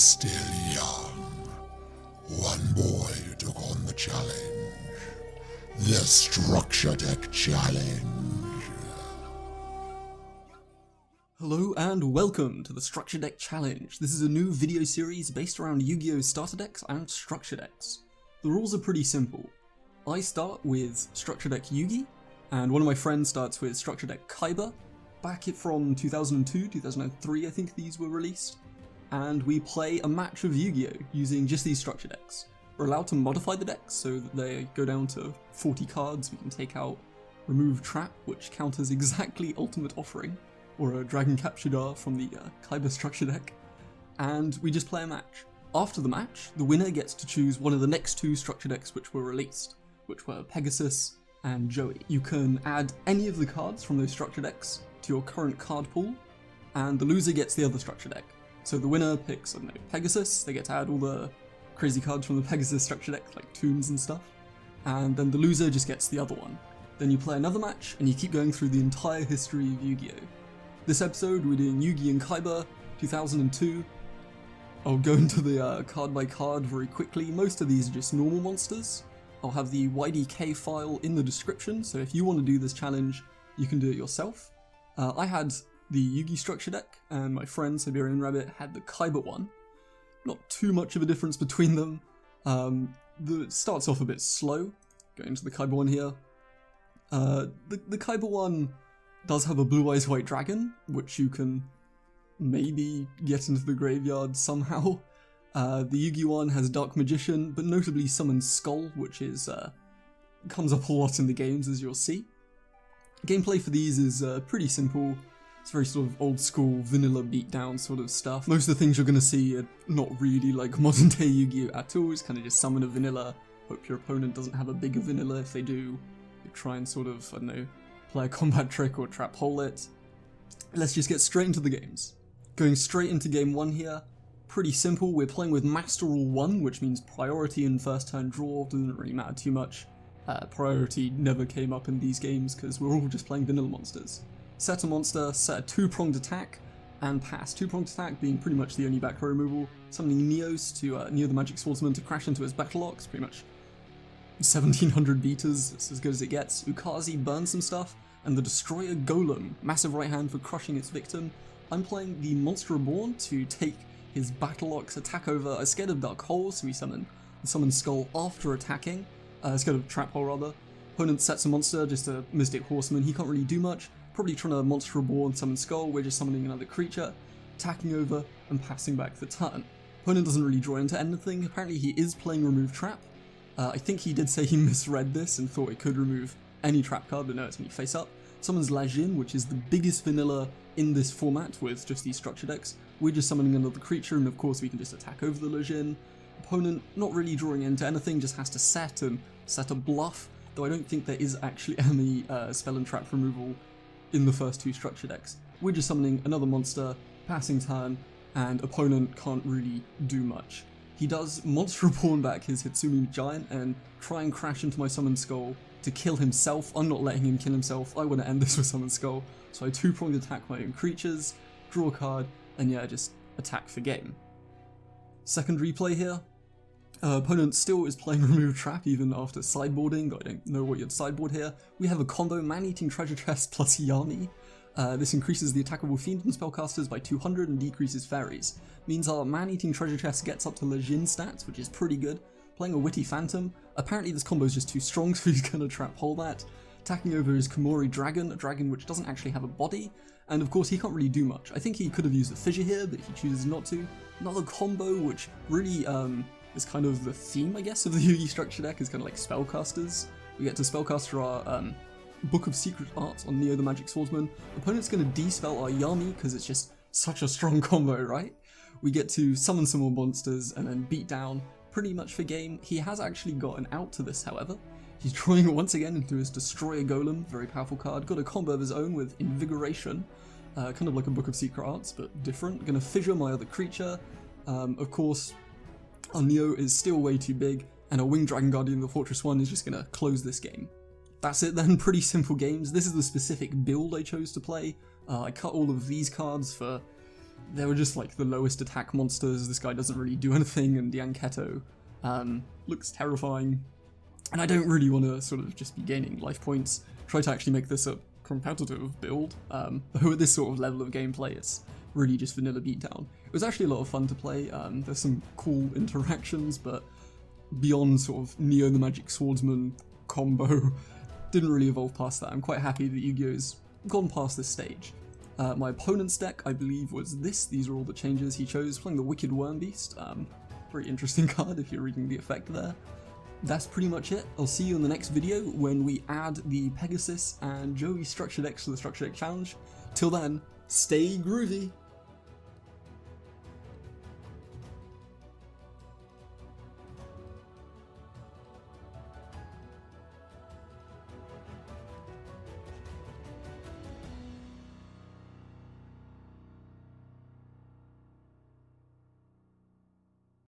still young, one boy took on the challenge. The Structure Deck Challenge. Hello and welcome to the Structure Deck Challenge. This is a new video series based around Yu-Gi-Oh! Starter decks and structure decks. The rules are pretty simple. I start with Structure Deck Yugi, and one of my friends starts with Structure Deck Kaiba. Back from 2002, 2003 I think these were released. And we play a match of Yu-Gi-Oh! Using just these structure decks. We're allowed to modify the decks so that they go down to 40 cards. We can take out Remove Trap, which counters exactly Ultimate Offering, or a Dragon Capture Jar from the Kaiba structure deck. And we just play a match. After the match, the winner gets to choose one of the next two structure decks which were released, which were Pegasus and Joey. You can add any of the cards from those structure decks to your current card pool, and the loser gets the other structure deck. So the winner picks, I don't know, Pegasus, they get to add all the crazy cards from the Pegasus structure deck, like Toons and stuff, and then the loser just gets the other one. Then you play another match, and you keep going through the entire history of Yu-Gi-Oh! This episode we're doing Yugi and Kaiba, 2002. I'll go into the card by card very quickly. Most of these are just normal monsters. I'll have the YDK file in the description, so if you want to do this challenge, you can do it yourself. I had the Yugi structure deck, and my friend Siberian Rabbit had the Kaiba one. Not too much of a difference between them. It starts off a bit slow, going to the Kaiba one here. The Kaiba one does have a Blue Eyes White Dragon, which you can maybe get into the graveyard somehow. The Yugi one has Dark Magician, but notably Summon Skull, which is comes up a lot in the games, as you'll see. Gameplay for these is pretty simple. It's very sort of old school, vanilla beatdown sort of stuff. Most of the things you're going to see are not really like modern day Yu-Gi-Oh! At all. It's kind of just summon a vanilla, hope your opponent doesn't have a bigger vanilla. If they do, you try and sort of, I don't know, play a combat trick or trap hole it. Let's just get straight into the games. Going straight into game one here. Pretty simple. We're playing with Master Rule 1, which means priority and first turn draw. Doesn't really matter too much. Priority never came up in these games because we're all just playing vanilla monsters. Set a monster, set a two-pronged attack, and pass. Two-pronged attack being pretty much the only back row removal. Summoning Neos to Neo the Magic Swordsman to crash into his battle locks, pretty much 1700 beaters, it's as good as it gets. Ukazi burns some stuff, and the Destroyer Golem, massive right hand for crushing its victim. I'm playing the Monster Reborn to take his battle locks, attack over. I'm scared of Dark Hole, so we summon Skull after attacking. Scared of Trap Hole rather. Opponent sets a monster, just a Mystic Horseman, he can't really do much. Probably trying to Monster Reborn, summon Skull, we're just summoning another creature, attacking over and passing back the turn. Opponent doesn't really draw into anything. Apparently he is playing Remove Trap. I think he did say he misread this and thought it could remove any trap card, but no, it's only face up. Summons Lajin, which is the biggest vanilla in this format with just these structure decks. We're just summoning another creature, and of course we can just attack over the Lajin. Opponent not really drawing into anything, just has to set a bluff, though I don't think there is actually any spell and trap removal in the first two structure decks. We're just summoning another monster, passing turn, and opponent can't really do much. He does Monster Reborn back his Hitsumi Giant and try and crash into my Summon Skull to kill himself. I'm not letting him kill himself, I want to end this with Summon Skull, so I two-pronged attack my own creatures, draw a card, and yeah, just attack for game. Second replay here. Opponent still is playing Remove Trap even after sideboarding, I don't know what you'd sideboard here. We have a combo Man-Eating Treasure Chest plus Yami. This increases the attackable Fiend and Spellcasters by 200 and decreases Fairies. Means our Man-Eating Treasure Chest gets up to Lajin stats, which is pretty good. Playing a Witty Phantom. Apparently this combo is just too strong, so he's gonna Trap Hole that. Attacking over his Komori Dragon, a dragon which doesn't actually have a body. And of course he can't really do much. I think he could have used a Fissure here, but he chooses not to. Another combo which really is kind of the theme, I guess, of the Yugi structure deck, is kind of like Spellcasters. We get to Spellcaster our Book of Secret Arts on Neo the Magic Swordsman. Opponent's going to de-spell our Yami, because it's just such a strong combo, right? We get to summon some more monsters, and then beat down pretty much for game. He has actually got an out to this, however. He's drawing it once again into his Destroyer Golem, very powerful card. Got a combo of his own with Invigoration, kind of like a Book of Secret Arts, but different. Gonna fissure my other creature. Of course, our Neo is still way too big, and our Winged Dragon Guardian of the Fortress 1 is just gonna close this game. That's it then, pretty simple games. This is the specific build I chose to play. I cut all of these cards for they were just like the lowest attack monsters. This guy doesn't really do anything, and Yanketo looks terrifying. And I don't really want to sort of just be gaining life points. Try to actually make this a competitive build. Though at this sort of level of gameplay, it's really just vanilla beatdown. It was actually a lot of fun to play. There's some cool interactions, but beyond sort of Neo the Magic Swordsman combo, didn't really evolve past that. I'm quite happy that Yugioh's gone past this stage. My opponent's deck, I believe, was this. These are all the changes he chose, playing the Wicked Worm Beast. Very interesting card if you're reading the effect there. That's pretty much it. I'll see you in the next video when we add the Pegasus and Joey structure decks to the Structure Deck Challenge. Till then, stay groovy!